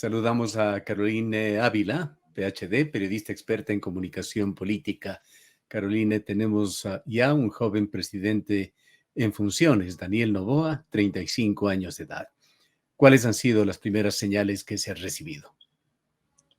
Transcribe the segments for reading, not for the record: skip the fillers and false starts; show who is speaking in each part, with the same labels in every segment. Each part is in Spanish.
Speaker 1: Saludamos a Caroline Ávila, PhD, periodista experta en comunicación política. Caroline, tenemos ya un joven presidente en funciones, Daniel Noboa, 35 años de edad. ¿Cuáles han sido las primeras señales que se han recibido?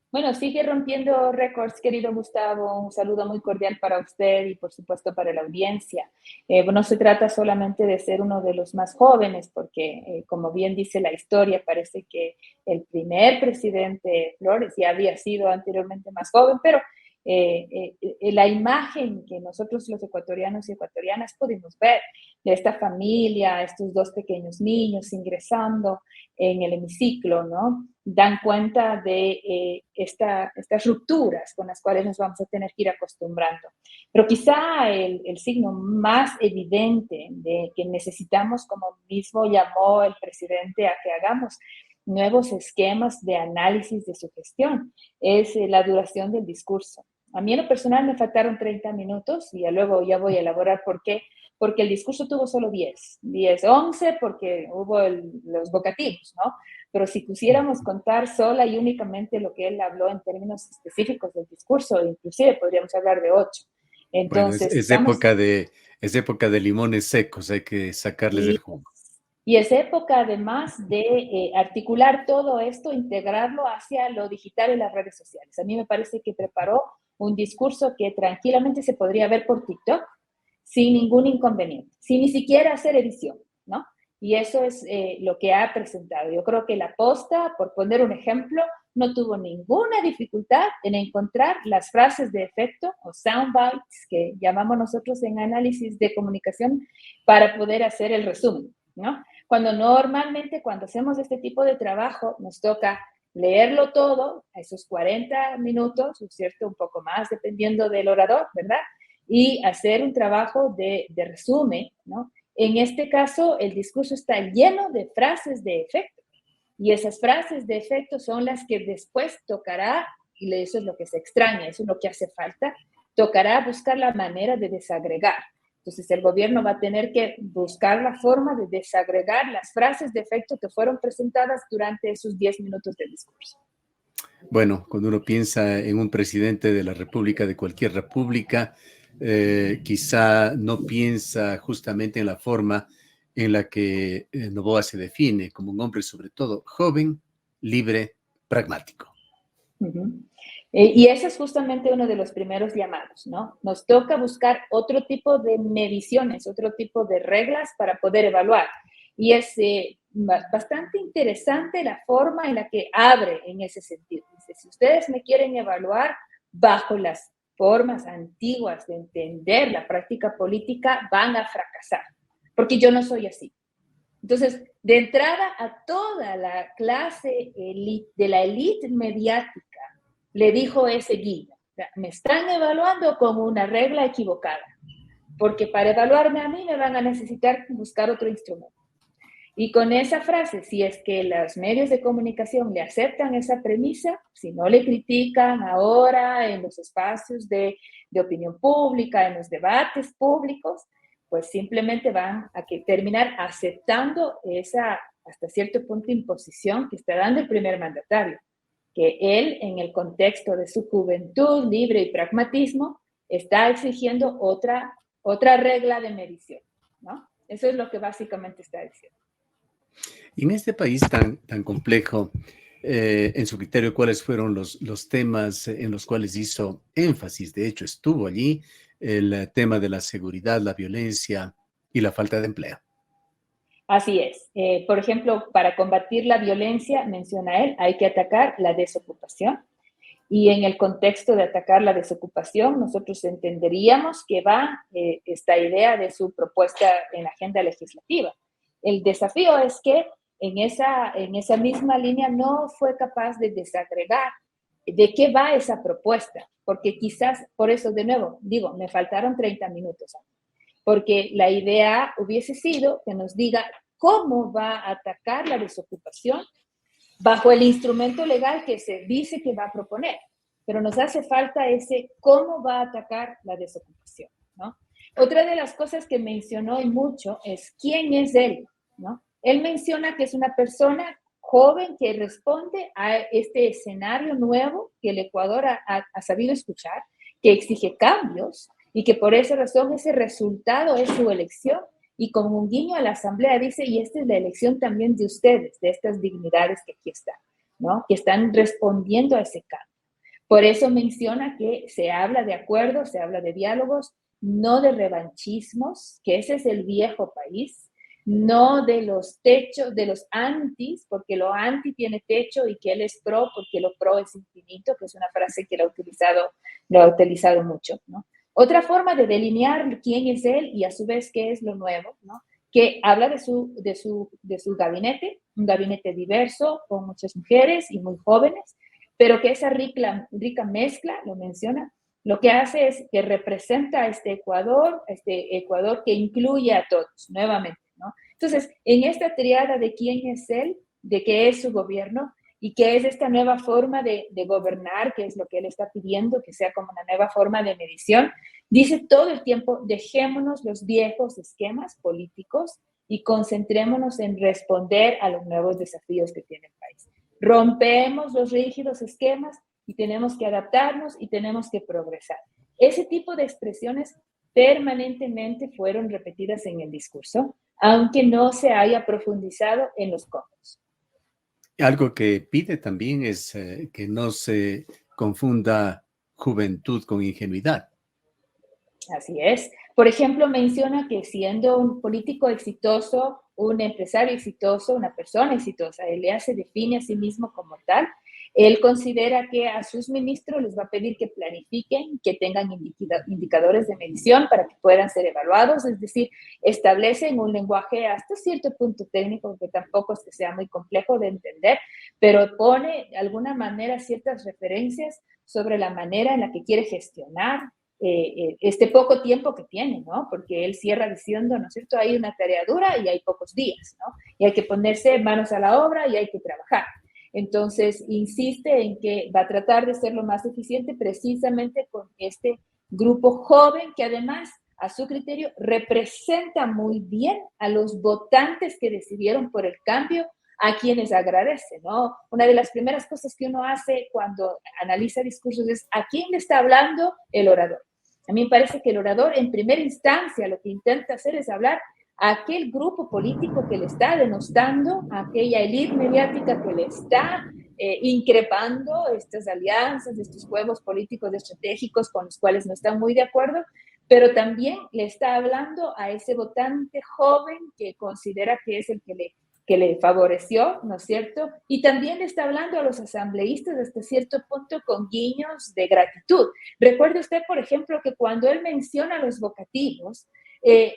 Speaker 2: Bueno, sigue rompiendo récords, querido Gustavo. Un saludo muy cordial para usted y, por supuesto, para la audiencia. No se trata solamente de ser uno de los más jóvenes, porque, como bien dice la historia, parece que el primer presidente Flores ya había sido anteriormente más joven, pero la imagen que nosotros los ecuatorianos y ecuatorianas pudimos ver de esta familia, estos dos pequeños niños ingresando en el hemiciclo, ¿no? Dan cuenta de estas rupturas con las cuales nos vamos a tener que ir acostumbrando. Pero quizá el signo más evidente de que necesitamos, como mismo llamó el presidente, a que hagamos nuevos esquemas de análisis de su gestión, es la duración del discurso. A mí en lo personal me faltaron 30 minutos y luego ya voy a elaborar por qué. Porque el discurso tuvo solo 10, 11 porque hubo los vocativos, ¿no? Pero si pusiéramos contar sola y únicamente lo que él habló en términos específicos del discurso, inclusive podríamos hablar de 8.
Speaker 1: Bueno,
Speaker 2: Entonces,
Speaker 1: es época de limones secos, hay que sacarles el jugo.
Speaker 2: Y es época además de articular todo esto, integrarlo hacia lo digital y las redes sociales. A mí me parece que preparó un discurso que tranquilamente se podría ver por TikTok sin ningún inconveniente, sin ni siquiera hacer edición, ¿no? Y eso es lo que ha presentado. Yo creo que la Posta, por poner un ejemplo, no tuvo ninguna dificultad en encontrar las frases de efecto o soundbites que llamamos nosotros en análisis de comunicación para poder hacer el resumen, ¿no? Cuando normalmente cuando hacemos este tipo de trabajo nos toca leerlo todo a esos 40 minutos, ¿cierto? Un poco más dependiendo del orador, ¿verdad? Y hacer un trabajo de resumen, ¿no? En este caso, el discurso está lleno de frases de efecto. Y esas frases de efecto son las que después tocará, y eso es lo que se extraña, eso es lo que hace falta, tocará buscar la manera de desagregar. Entonces, el gobierno va a tener que buscar la forma de desagregar las frases de efecto que fueron presentadas durante esos 10 minutos de discurso.
Speaker 1: Bueno, cuando uno piensa en un presidente de la república, de cualquier república, quizá no piensa justamente en la forma en la que Noboa se define como un hombre sobre todo joven, libre, pragmático.
Speaker 2: Y ese es justamente uno de los primeros llamados, ¿no? Nos toca buscar otro tipo de mediciones, otro tipo de reglas para poder evaluar. Y es bastante interesante la forma en la que abre en ese sentido. Dice, si ustedes me quieren evaluar bajo las formas antiguas de entender la práctica política, van a fracasar, porque yo no soy así. Entonces, de entrada a toda la clase de la élite mediática, le dijo ese guía, me están evaluando con una regla equivocada, porque para evaluarme a mí me van a necesitar buscar otro instrumento. Y con esa frase, si es que los medios de comunicación le aceptan esa premisa, si no le critican ahora en los espacios de opinión pública, en los debates públicos, pues simplemente van a terminar aceptando esa, hasta cierto punto, imposición que está dando el primer mandatario, que él, en el contexto de su juventud libre y pragmatismo, está exigiendo otra regla de medición, ¿no? Eso es lo que básicamente está diciendo.
Speaker 1: Y en este país tan complejo, en su criterio, ¿cuáles fueron los temas en los cuales hizo énfasis? De hecho, estuvo allí el tema de la seguridad, la violencia y la falta de empleo.
Speaker 2: Así es. Por ejemplo, para combatir la violencia, menciona él, hay que atacar la desocupación. Y en el contexto de atacar la desocupación, nosotros entenderíamos que va esta idea de su propuesta en la agenda legislativa. El desafío es que en esa misma línea no fue capaz de desagregar de qué va esa propuesta, porque quizás, por eso de nuevo, digo, me faltaron 30 minutos, porque la idea hubiese sido que nos diga cómo va a atacar la desocupación bajo el instrumento legal que se dice que va a proponer. Pero nos hace falta ese cómo va a atacar la desocupación, ¿no? Otra de las cosas que mencionó y mucho es quién es él, ¿no? Él menciona que es una persona joven que responde a este escenario nuevo que el Ecuador ha sabido escuchar, que exige cambios y que por esa razón ese resultado es su elección. Y con un guiño a la Asamblea dice, y esta es la elección también de ustedes, de estas dignidades que aquí están, ¿no? Que están respondiendo a ese cambio. Por eso menciona que se habla de acuerdos, se habla de diálogos, no de revanchismos, que ese es el viejo país, no de los techos, de los antis, porque lo anti tiene techo y que él es pro porque lo pro es infinito, que es una frase que lo ha utilizado mucho, ¿no? Otra forma de delinear quién es él y a su vez qué es lo nuevo, ¿no? Que habla de su gabinete, un gabinete diverso, con muchas mujeres y muy jóvenes, pero que esa rica mezcla, lo menciona, lo que hace es que representa a este Ecuador que incluye a todos, nuevamente, ¿no? Entonces, en esta triada de quién es él, de qué es su gobierno y qué es esta nueva forma de gobernar, que es lo que él está pidiendo, que sea como una nueva forma de medición, dice todo el tiempo, dejémonos los viejos esquemas políticos y concentrémonos en responder a los nuevos desafíos que tiene el país. Rompemos los rígidos esquemas y tenemos que adaptarnos y tenemos que progresar. Ese tipo de expresiones permanentemente fueron repetidas en el discurso, aunque no se haya profundizado en los códigos.
Speaker 1: Algo que pide también es que no se confunda juventud con ingenuidad.
Speaker 2: Así es. Por ejemplo, menciona que siendo un político exitoso, un empresario exitoso, una persona exitosa, él ya se define a sí mismo como tal. Él considera que a sus ministros les va a pedir que planifiquen, que tengan indicadores de medición para que puedan ser evaluados, es decir, establecen un lenguaje hasta cierto punto técnico, que tampoco es que sea muy complejo de entender, pero pone de alguna manera ciertas referencias sobre la manera en la que quiere gestionar este poco tiempo que tiene, ¿no? Porque él cierra diciendo, ¿no es cierto? Hay una tarea dura y hay pocos días, ¿no? Y hay que ponerse manos a la obra y hay que trabajar. Entonces, insiste en que va a tratar de ser lo más eficiente precisamente con este grupo joven que además, a su criterio, representa muy bien a los votantes que decidieron por el cambio, a quienes agradece, ¿no? Una de las primeras cosas que uno hace cuando analiza discursos es ¿a quién le está hablando el orador? A mí me parece que el orador en primera instancia lo que intenta hacer es hablar a aquel grupo político que le está denostando, a aquella élite mediática que le está increpando estas alianzas, estos juegos políticos estratégicos con los cuales no está muy de acuerdo, pero también le está hablando a ese votante joven que considera que es el que le favoreció, ¿no es cierto? Y también le está hablando a los asambleístas hasta cierto punto con guiños de gratitud. Recuerde usted, por ejemplo, que cuando él menciona los vocativos,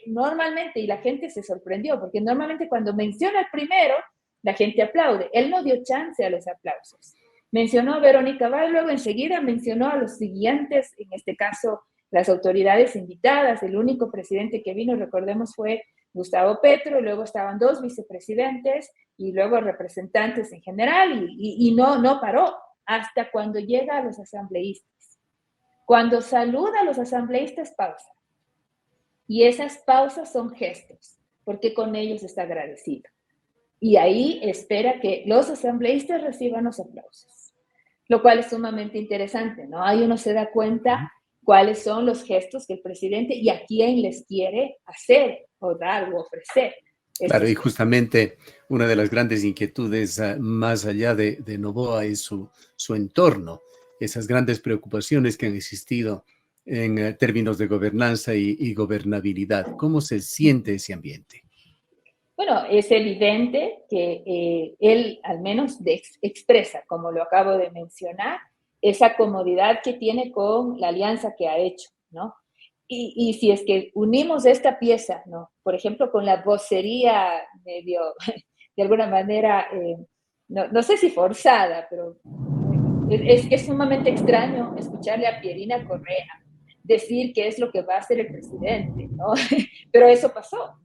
Speaker 2: normalmente, y la gente se sorprendió, porque normalmente cuando menciona el primero, la gente aplaude. Él no dio chance a los aplausos. Mencionó a Verónica Val, luego enseguida mencionó a los siguientes, en este caso, las autoridades invitadas. El único presidente que vino, recordemos, fue Gustavo Petro, y luego estaban dos vicepresidentes y luego representantes en general, y no paró hasta cuando llega a los asambleístas. Cuando saluda a los asambleístas, pausa. Y esas pausas son gestos, porque con ellos está agradecido. Y ahí espera que los asambleístas reciban los aplausos, lo cual es sumamente interesante, ¿no? Ahí uno se da cuenta cuáles son los gestos que el presidente y a quién les quiere hacer o dar o ofrecer.
Speaker 1: Claro, y justamente una de las grandes inquietudes más allá de Noboa es su entorno, esas grandes preocupaciones que han existido en términos de gobernanza y gobernabilidad. ¿Cómo se siente ese ambiente?
Speaker 2: Bueno, es evidente que él al menos expresa, como lo acabo de mencionar, esa comodidad que tiene con la alianza que ha hecho, ¿no? Y si es que unimos esta pieza, ¿no? Por ejemplo, con la vocería medio, de alguna manera, no sé si forzada, pero es sumamente extraño escucharle a Pierina Correa decir qué es lo que va a hacer el presidente, ¿no? Pero eso pasó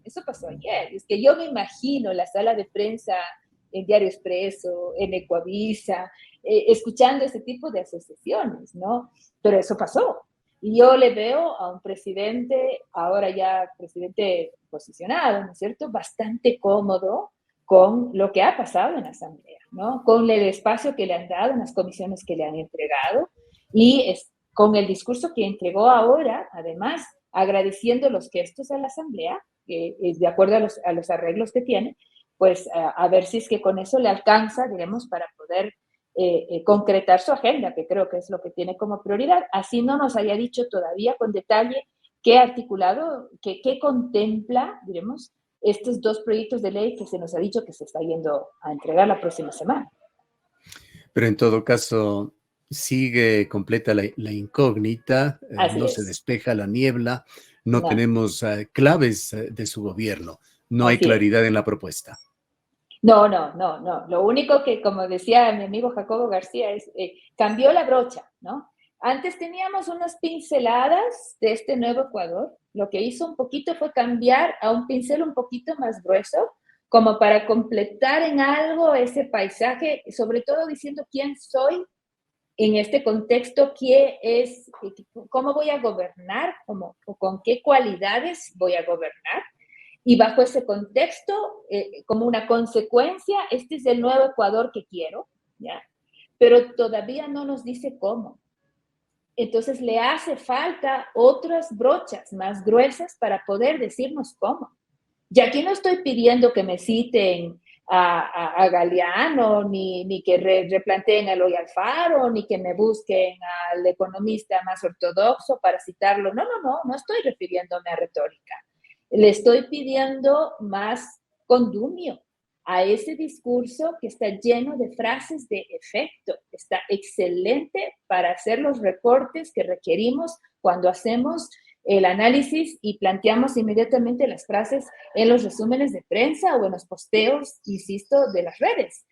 Speaker 2: ayer. Es que yo me imagino la sala de prensa en Diario Expreso, en Ecuavisa, escuchando ese tipo de asociaciones, ¿no? Pero eso pasó. Y yo le veo a un presidente, ahora ya presidente posicionado, ¿no es cierto?, bastante cómodo con lo que ha pasado en la Asamblea, ¿no? Con el espacio que le han dado en las comisiones que le han entregado y con el discurso que entregó ahora, además, agradeciendo los gestos a la Asamblea, de acuerdo a los arreglos que tiene, pues a ver si es que con eso le alcanza, diremos, para poder concretar su agenda, que creo que es lo que tiene como prioridad. Así no nos haya dicho todavía con detalle qué articulado, qué contempla, diremos, estos dos proyectos de ley que se nos ha dicho que se está yendo a entregar la próxima semana.
Speaker 1: Pero en todo caso, sigue completa la incógnita, no se despeja la niebla, no tenemos claves de su gobierno, no hay claridad en la propuesta.
Speaker 2: No. Lo único que, como decía mi amigo Jacobo García, es cambió la brocha, ¿no? Antes teníamos unas pinceladas de este nuevo Ecuador. Lo que hizo un poquito fue cambiar a un pincel un poquito más grueso, como para completar en algo ese paisaje, sobre todo diciendo quién soy en este contexto, cómo voy a gobernar, o con qué cualidades voy a gobernar. Y bajo ese contexto, como una consecuencia, este es el nuevo Ecuador que quiero, ¿ya? Pero todavía no nos dice cómo. Entonces le hace falta otras brochas más gruesas para poder decirnos cómo. Y aquí no estoy pidiendo que me citen a Galeano, ni que replanteen a Eloy Alfaro, ni que me busquen al economista más ortodoxo para citarlo. No estoy refiriéndome a retórica. Le estoy pidiendo más condumio a ese discurso que está lleno de frases de efecto. Está excelente para hacer los recortes que requerimos cuando hacemos el análisis y planteamos inmediatamente las frases en los resúmenes de prensa o en los posteos, insisto, de las redes.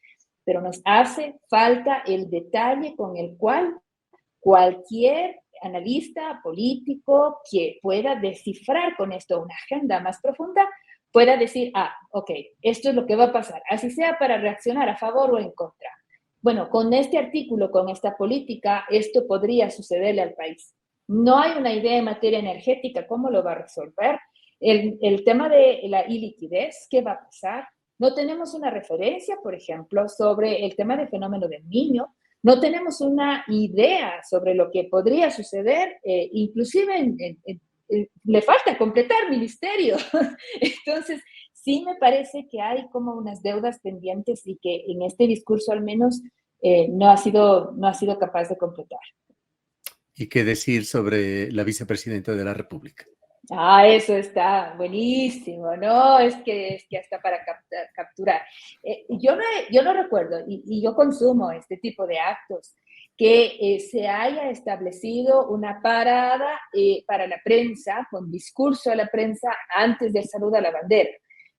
Speaker 2: Pero nos hace falta el detalle con el cual cualquier analista político que pueda descifrar con esto una agenda más profunda, pueda decir, ok, esto es lo que va a pasar, así sea para reaccionar a favor o en contra. Bueno, con este artículo, con esta política, esto podría sucederle al país. No hay una idea en materia energética, ¿cómo lo va a resolver? El tema de la iliquidez, ¿qué va a pasar? No tenemos una referencia, por ejemplo, sobre el tema del fenómeno del Niño. No tenemos una idea sobre lo que podría suceder, inclusive le falta completar ministerio. Entonces, sí me parece que hay como unas deudas pendientes y que en este discurso al menos no ha sido capaz de completar.
Speaker 1: ¿Y qué decir sobre la vicepresidenta de la República?
Speaker 2: Eso está buenísimo, ¿no? Es que hasta para capturar. Yo no recuerdo, y yo consumo este tipo de actos, que se haya establecido una parada para la prensa, con discurso a la prensa antes del saludo a la bandera.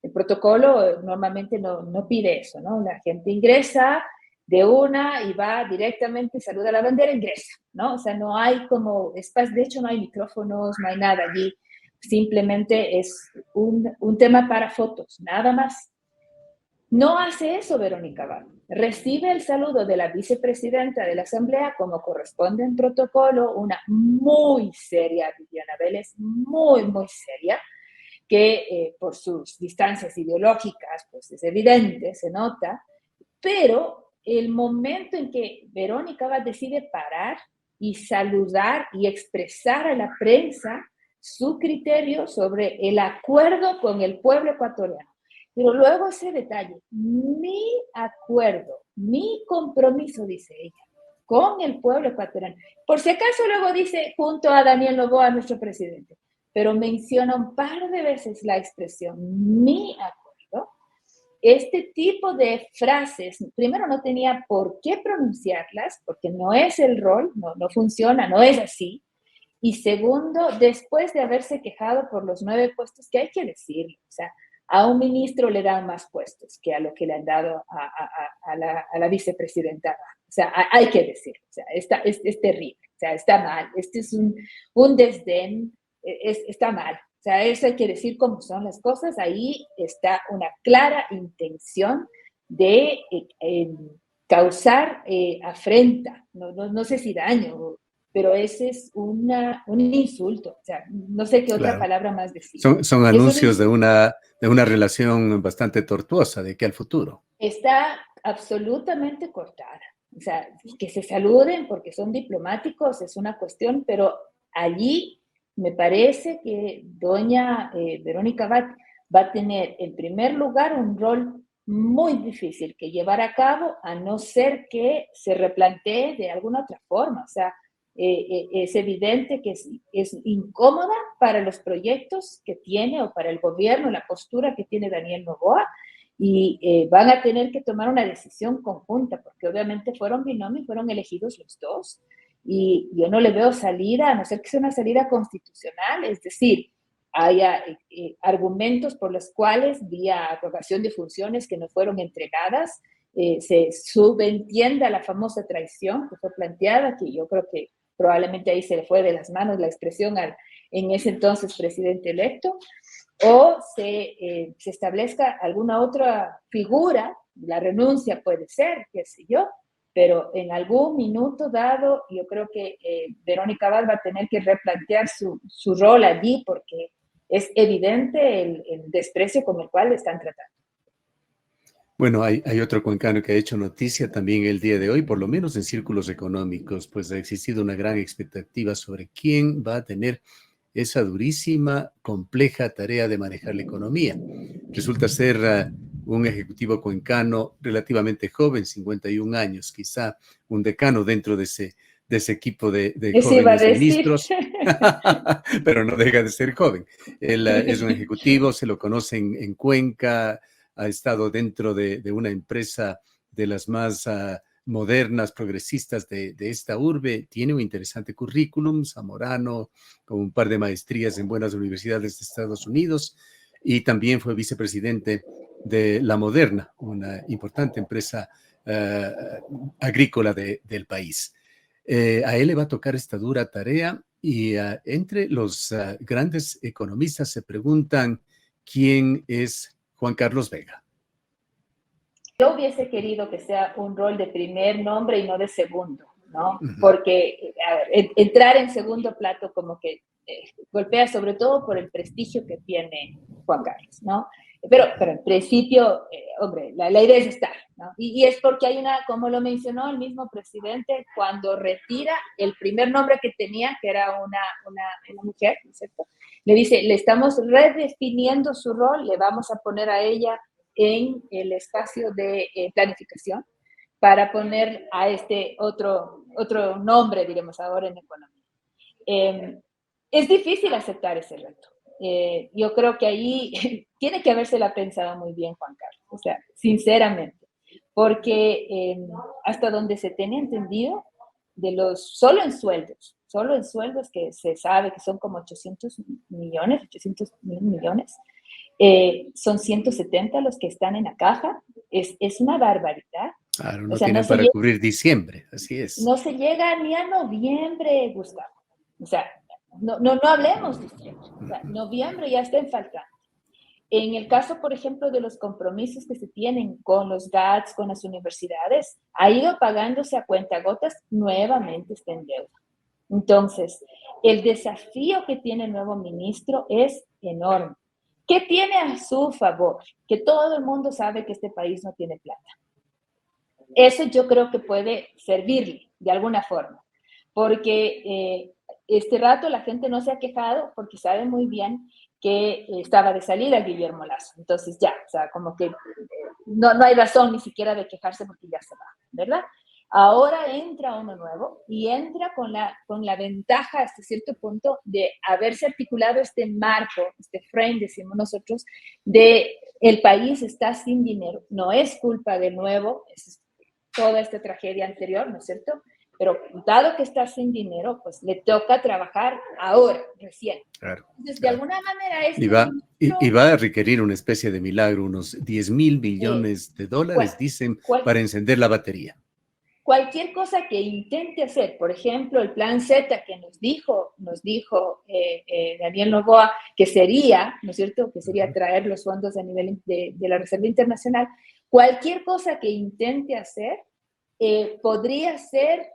Speaker 2: El protocolo normalmente no pide eso, ¿no? La gente ingresa de una y va directamente, saluda a la bandera, ingresa, ¿no? O sea, no hay como espacio, de hecho no hay micrófonos, no hay nada allí. Simplemente es un tema para fotos, nada más. No hace eso Verónica Abad. Recibe el saludo de la vicepresidenta de la Asamblea como corresponde en protocolo, una muy seria Viviana Vélez, muy seria, que por sus distancias ideológicas, pues es evidente, se nota, pero el momento en que Verónica Abad decide parar y saludar y expresar a la prensa su criterio sobre el acuerdo con el pueblo ecuatoriano. Pero luego ese detalle, mi acuerdo, mi compromiso, dice ella, con el pueblo ecuatoriano. Por si acaso luego dice, junto a Daniel Noboa, nuestro presidente, pero menciona un par de veces la expresión, mi acuerdo. Este tipo de frases, primero no tenía por qué pronunciarlas, porque no es el rol, no funciona, no es así. Y segundo, después de haberse quejado por los 9 puestos, que hay que decirlo, o sea, a un ministro le dan más puestos que a lo que le han dado a la vicepresidenta. O sea, hay que decirlo, o sea, es terrible, o sea, está mal, este es un desdén, está mal. O sea, eso hay que decir cómo son las cosas, ahí está una clara intención de causar afrenta, no sé si daño, pero ese es un insulto, o sea, no sé qué otra
Speaker 1: Claro.
Speaker 2: palabra más decir.
Speaker 1: Son
Speaker 2: Es un
Speaker 1: anuncios de una relación bastante tortuosa de que al futuro.
Speaker 2: Está absolutamente cortada. O sea, que se saluden porque son diplomáticos es una cuestión, pero allí me parece que doña Verónica va a tener en primer lugar un rol muy difícil que llevar a cabo, a no ser que se replantee de alguna otra forma. O sea, es evidente que es incómoda para los proyectos que tiene o para el gobierno, la postura que tiene Daniel Noboa, y van a tener que tomar una decisión conjunta, porque obviamente fueron binomios, fueron elegidos los dos, y yo no le veo salida, a no ser que sea una salida constitucional, es decir, haya argumentos por los cuales, vía aprobación de funciones que no fueron entregadas, se subentienda la famosa traición que fue planteada, que yo creo que probablemente ahí se le fue de las manos la expresión en ese entonces presidente electo, o se establezca alguna otra figura, la renuncia puede ser, qué sé yo, pero en algún minuto dado, yo creo que Verónica Abad va a tener que replantear su rol allí, porque es evidente el desprecio con el cual le están tratando.
Speaker 1: Bueno, hay otro cuencano que ha hecho noticia también el día de hoy, por lo menos en círculos económicos, pues ha existido una gran expectativa sobre quién va a tener esa durísima, compleja tarea de manejar la economía. Resulta ser un ejecutivo cuencano relativamente joven, 51 años, quizá un decano dentro de ese equipo de
Speaker 2: Eso iba a
Speaker 1: jóvenes
Speaker 2: decir.
Speaker 1: ministros, pero no deja de ser joven. Él es un ejecutivo, se lo conoce en Cuenca, ha estado dentro de una empresa de las más modernas, progresistas de esta urbe, tiene un interesante currículum, zamorano, con un par de maestrías en buenas universidades de Estados Unidos, y también fue vicepresidente de La Moderna, una importante empresa agrícola del país. A él le va a tocar esta dura tarea y entre los grandes economistas se preguntan quién es Juan Carlos Vega.
Speaker 2: Yo hubiese querido que sea un rol de primer nombre y no de segundo, ¿no?
Speaker 1: Uh-huh.
Speaker 2: Porque, a ver, entrar en segundo plato como que golpea sobre todo por el prestigio que tiene Juan Carlos, ¿no? Pero en principio, hombre, la idea es estar, ¿no? Y es porque hay una, como lo mencionó el mismo presidente, cuando retira el primer nombre que tenía, que era una mujer, ¿no es cierto? Le dice, le estamos redefiniendo su rol, le vamos a poner a ella en el espacio de planificación para poner a este otro nombre, diremos ahora, en economía. Es difícil aceptar ese reto. Yo creo que ahí tiene que habérsela pensado muy bien Juan Carlos, o sea, sinceramente, porque hasta donde se tiene entendido, solo en sueldos que se sabe que son como 800 mil millones, son 170 los que están en la caja, es una barbaridad.
Speaker 1: Claro, no
Speaker 2: O sea,
Speaker 1: tienen para cubrir diciembre, así es.
Speaker 2: no se llega ni a noviembre, Gustavo. O sea, no hablemos de diciembre. O sea, noviembre ya está en falta. En el caso, por ejemplo, de los compromisos que se tienen con los GATS, con las universidades, ha ido pagándose a cuentagotas, nuevamente está en deuda. Entonces, el desafío que tiene el nuevo ministro es enorme. ¿Qué tiene a su favor? Que todo el mundo sabe que este país no tiene plata. Eso yo creo que puede servirle de alguna forma, porque este rato la gente no se ha quejado porque sabe muy bien que estaba de salida Guillermo Lasso. Entonces ya, o sea, como que no hay razón ni siquiera de quejarse porque ya se va, ¿verdad? Ahora entra uno nuevo y entra con la ventaja hasta cierto punto de haberse articulado este marco, este frame, decimos nosotros, de el país está sin dinero. No es culpa de nuevo, es toda esta tragedia anterior, ¿no es cierto? Pero dado que está sin dinero, pues le toca trabajar ahora, recién.
Speaker 1: Claro.
Speaker 2: Entonces,
Speaker 1: claro.
Speaker 2: de alguna manera
Speaker 1: Y va a requerir una especie de milagro, unos 10,000 millones de dólares, dicen, para encender la batería.
Speaker 2: Cualquier cosa que intente hacer, por ejemplo, el plan Z que nos dijo Daniel Noboa, que sería, ¿no es cierto?, que sería traer los fondos a nivel de la Reserva Internacional, cualquier cosa que intente hacer podría ser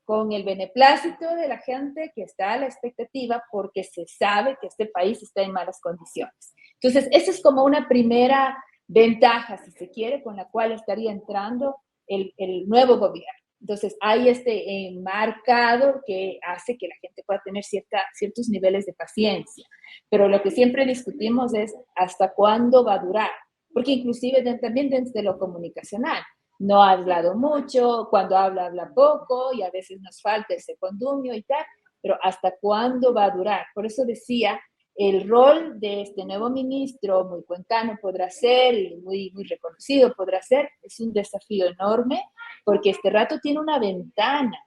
Speaker 2: con el beneplácito de la gente que está a la expectativa porque se sabe que este país está en malas condiciones. Entonces, esa es como una primera ventaja, si se quiere, con la cual estaría entrando el nuevo gobierno. Entonces, hay este enmarcado que hace que la gente pueda tener ciertos niveles de paciencia. Pero lo que siempre discutimos es hasta cuándo va a durar, porque inclusive también desde lo comunicacional, no ha hablado mucho, cuando habla, habla poco, y a veces nos falta ese condumio y tal, pero hasta cuándo va a durar. Por eso decía, el rol de este nuevo ministro, muy cuencano podrá ser, y muy, muy reconocido podrá ser, es un desafío enorme, porque este rato tiene una ventana,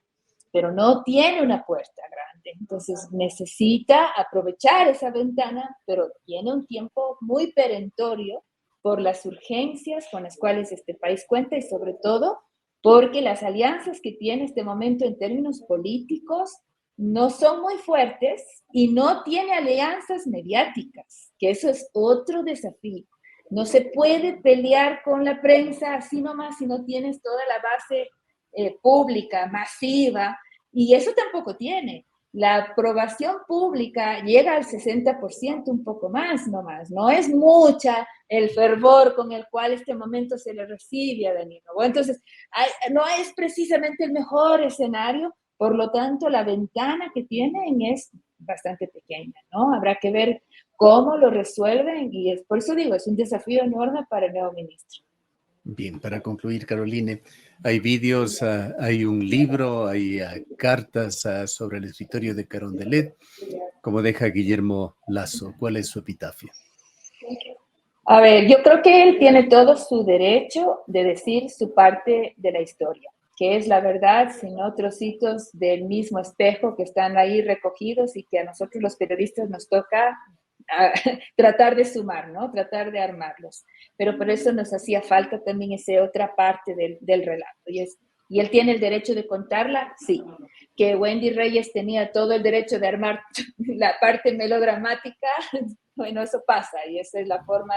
Speaker 2: pero no tiene una puerta grande. Entonces necesita aprovechar esa ventana, pero tiene un tiempo muy perentorio por las urgencias con las cuales este país cuenta y sobre todo porque las alianzas que tiene este momento en términos políticos no son muy fuertes y no tiene alianzas mediáticas, que eso es otro desafío. No se puede pelear con la prensa así nomás si no tienes toda la base pública, masiva, y eso tampoco tiene. La aprobación pública llega al 60%, un poco más nomás, no es mucha el fervor con el cual este momento se le recibe a Daniel Noboa. Entonces, no es precisamente el mejor escenario, por lo tanto, la ventana que tienen es bastante pequeña, ¿no? Habrá que ver cómo lo resuelven y por eso digo, es un desafío enorme para el nuevo ministro.
Speaker 1: Bien, para concluir, Caroline, hay vídeos, hay un libro, hay cartas sobre el escritorio de Carondelet, como deja Guillermo Lasso. ¿Cuál es su epitafio?
Speaker 2: A ver, yo creo que él tiene todo su derecho de decir su parte de la historia, que es la verdad sin otros hitos del mismo espejo que están ahí recogidos y que a nosotros los periodistas nos toca tratar de sumar, ¿no? Tratar de armarlos. Pero por eso nos hacía falta también esa otra parte del relato. Y él tiene el derecho de contarla, sí. Que Wendy Reyes tenía todo el derecho de armar la parte melodramática, bueno, eso pasa y esa es la forma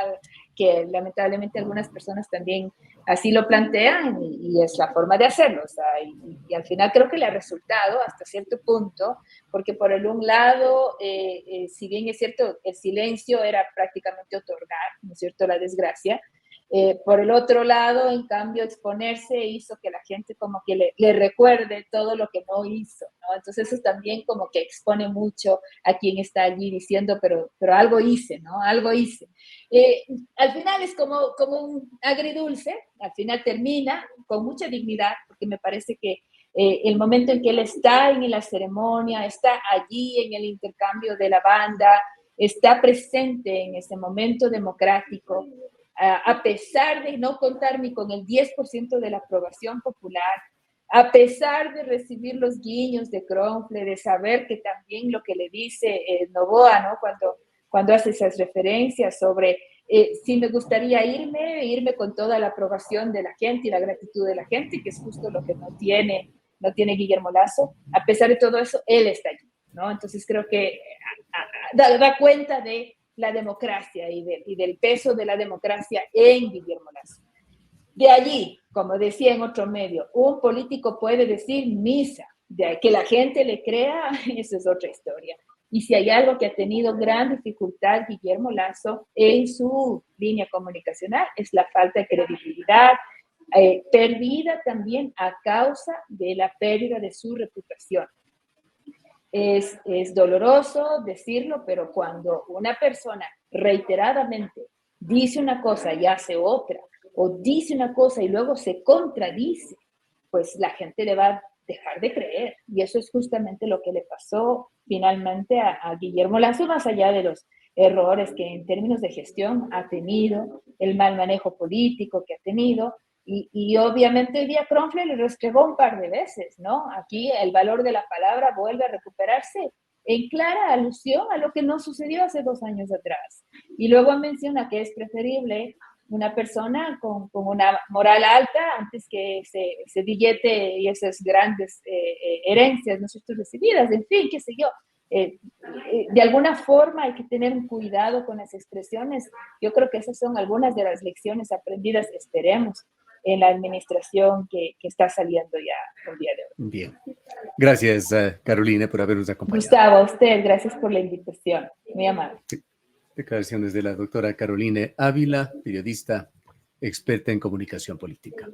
Speaker 2: que lamentablemente algunas personas también así lo plantean y es la forma de hacerlo. O sea, y al final creo que le ha resultado hasta cierto punto, porque por el un lado, si bien es cierto, el silencio era prácticamente otorgar, ¿no es cierto?, la desgracia. Por el otro lado, en cambio, exponerse hizo que la gente como que le recuerde todo lo que no hizo, ¿no? Entonces eso también como que expone mucho a quien está allí diciendo, pero algo hice, ¿no? Algo hice. Al final es como un agridulce, al final termina con mucha dignidad, porque me parece que el momento en que él está en la ceremonia, está allí en el intercambio de la banda, está presente en ese momento democrático, a pesar de no contar ni con el 10% de la aprobación popular, a pesar de recibir los guiños de Kronfle, de saber que también lo que le dice Noboa, ¿no? Cuando hace esas referencias sobre si me gustaría irme con toda la aprobación de la gente y la gratitud de la gente, que es justo lo que no tiene Guillermo Lasso. A pesar de todo eso, él está allí, ¿no? Entonces creo que da cuenta de la democracia y del peso de la democracia en Guillermo Lasso. De allí, como decía en otro medio, un político puede decir misa, de que la gente le crea, eso es otra historia. Y si hay algo que ha tenido gran dificultad Guillermo Lasso en su línea comunicacional, es la falta de credibilidad, perdida también a causa de la pérdida de su reputación. Es doloroso decirlo, pero cuando una persona reiteradamente dice una cosa y hace otra, o dice una cosa y luego se contradice, pues la gente le va a dejar de creer. Y eso es justamente lo que le pasó finalmente a Guillermo Lasso, más allá de los errores que en términos de gestión ha tenido, el mal manejo político que ha tenido, y obviamente hoy día Kronfle le restregó un par de veces, ¿no? Aquí el valor de la palabra vuelve a recuperarse en clara alusión a lo que no sucedió hace 2 años atrás. Y luego menciona que es preferible una persona con una moral alta antes que ese billete y esas grandes herencias, ¿no es cierto?, recibidas, en fin, qué sé yo. De alguna forma hay que tener un cuidado con las expresiones. Yo creo que esas son algunas de las lecciones aprendidas, esperemos, en la administración que está saliendo ya el día de hoy.
Speaker 1: Bien. Gracias, Carolina, por habernos acompañado.
Speaker 2: Gustavo, a usted, gracias por la invitación. Muy amable.
Speaker 1: Sí. Declaraciones de la doctora Carolina Ávila, periodista experta en comunicación política.